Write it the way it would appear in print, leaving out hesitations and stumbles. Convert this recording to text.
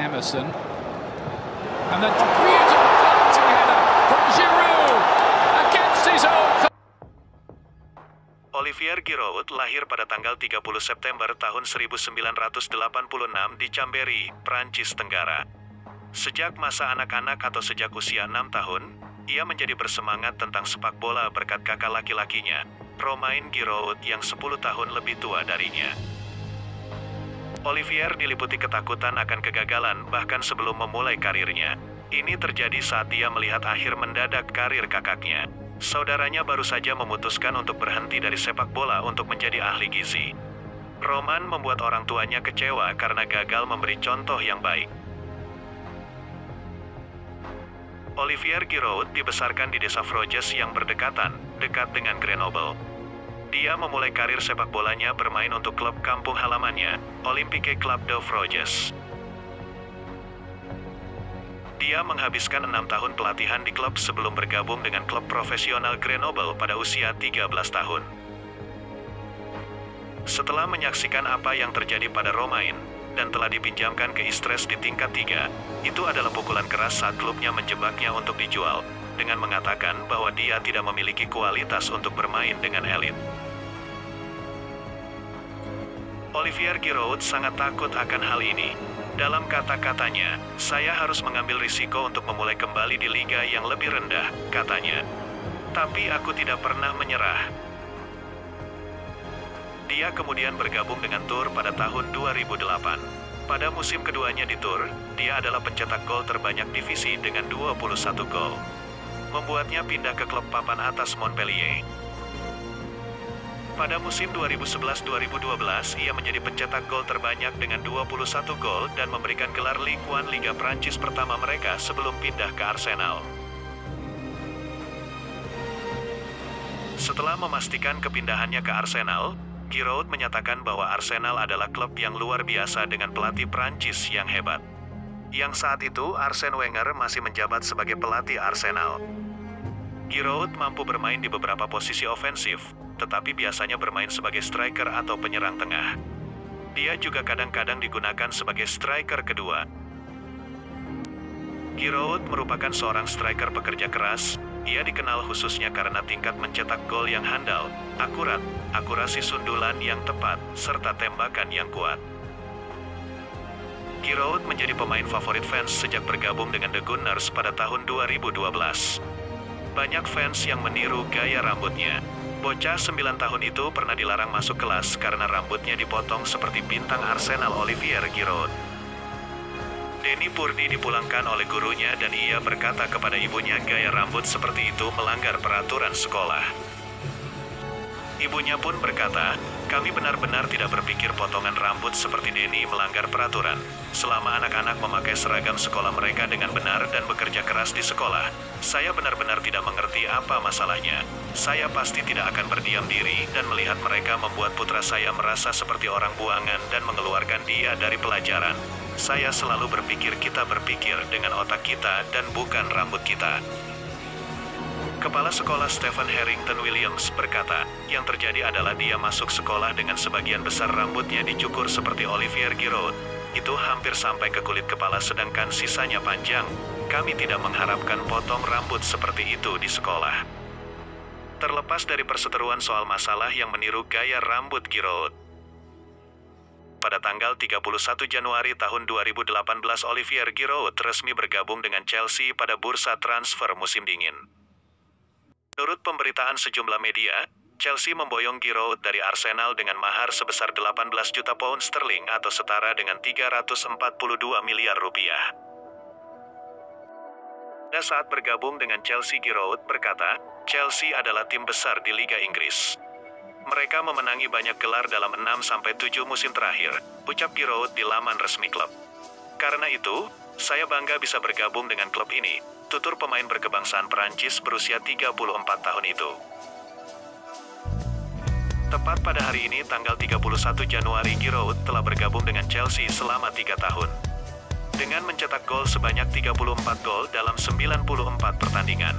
Emerson. And the beautiful glancing header from Giroud against his own. Olivier Giroud lahir pada tanggal 30 September tahun 1986 di Chambéry, Prancis Tenggara. Sejak masa anak-anak atau sejak usia 6 tahun, ia menjadi bersemangat tentang sepak bola berkat kakak laki-lakinya, Romain Giroud yang 10 tahun lebih tua darinya. Olivier diliputi ketakutan akan kegagalan bahkan sebelum memulai karirnya. Ini terjadi saat dia melihat akhir mendadak karir kakaknya. Saudaranya baru saja memutuskan untuk berhenti dari sepak bola untuk menjadi ahli gizi. Roman membuat orang tuanya kecewa karena gagal memberi contoh yang baik. Olivier Giroud dibesarkan di desa Froges yang berdekatan, dekat dengan Grenoble. Dia memulai karir sepak bolanya bermain untuk klub kampung halamannya, Olympique Club de Froges. Dia menghabiskan 6 tahun pelatihan di klub sebelum bergabung dengan klub profesional Grenoble pada usia 13 tahun. Setelah menyaksikan apa yang terjadi pada Romain, dan telah dipinjamkan ke Istres di tingkat 3, itu adalah pukulan keras saat klubnya menjebaknya untuk dijual, dengan mengatakan bahwa dia tidak memiliki kualitas untuk bermain dengan elit. Olivier Giroud sangat takut akan hal ini. Dalam kata-katanya, saya harus mengambil risiko untuk memulai kembali di liga yang lebih rendah, katanya. Tapi aku tidak pernah menyerah. Dia kemudian bergabung dengan Tours pada tahun 2008. Pada musim keduanya di Tours, dia adalah pencetak gol terbanyak divisi dengan 21 gol. Membuatnya pindah ke klub papan atas Montpellier. Pada musim 2011-2012, ia menjadi pencetak gol terbanyak dengan 21 gol dan memberikan gelar Ligue 1 Liga Prancis pertama mereka sebelum pindah ke Arsenal. Setelah memastikan kepindahannya ke Arsenal, Giroud menyatakan bahwa Arsenal adalah klub yang luar biasa dengan pelatih Prancis yang hebat. Yang saat itu Arsene Wenger masih menjabat sebagai pelatih Arsenal. Giroud mampu bermain di beberapa posisi ofensif, tetapi biasanya bermain sebagai striker atau penyerang tengah. Dia juga kadang-kadang digunakan sebagai striker kedua. Giroud merupakan seorang striker pekerja keras. Ia dikenal khususnya karena tingkat mencetak gol yang handal, akurat, akurasi sundulan yang tepat, serta tembakan yang kuat. Giroud menjadi pemain favorit fans sejak bergabung dengan The Gunners pada tahun 2012. Banyak fans yang meniru gaya rambutnya. Bocah 9 tahun itu pernah dilarang masuk kelas karena rambutnya dipotong seperti bintang Arsenal Olivier Giroud. Denis Purdy dipulangkan oleh gurunya dan ia berkata kepada ibunya gaya rambut seperti itu melanggar peraturan sekolah. Ibunya pun berkata, kami benar-benar tidak berpikir potongan rambut seperti Denis melanggar peraturan. Selama anak-anak memakai seragam sekolah mereka dengan benar dan bekerja keras di sekolah, saya benar-benar tidak mengerti apa masalahnya. Saya pasti tidak akan berdiam diri dan melihat mereka membuat putra saya merasa seperti orang buangan dan mengeluarkan dia dari pelajaran. Saya selalu berpikir kita berpikir dengan otak kita dan bukan rambut kita. Kepala sekolah Stephen Harrington Williams berkata, yang terjadi adalah dia masuk sekolah dengan sebagian besar rambutnya dicukur seperti Olivier Giroud. Itu hampir sampai ke kulit kepala sedangkan sisanya panjang. Kami tidak mengharapkan potong rambut seperti itu di sekolah. Terlepas dari perseteruan soal masalah yang meniru gaya rambut Giroud. Pada tanggal 31 Januari tahun 2018 Olivier Giroud resmi bergabung dengan Chelsea pada bursa transfer musim dingin. Menurut pemberitaan sejumlah media, Chelsea memboyong Giroud dari Arsenal dengan mahar sebesar 18 juta pound sterling atau setara dengan 342 miliar rupiah. Pada saat bergabung dengan Chelsea, Giroud berkata, Chelsea adalah tim besar di Liga Inggris. Mereka memenangi banyak gelar dalam 6-7 musim terakhir, ucap Giroud di laman resmi klub. Karena itu, saya bangga bisa bergabung dengan klub ini, tutur pemain berkebangsaan Perancis berusia 34 tahun itu. Tepat pada hari ini, tanggal 31 Januari, Giroud telah bergabung dengan Chelsea selama 3 tahun. Dengan mencetak gol sebanyak 34 gol dalam 94 pertandingan.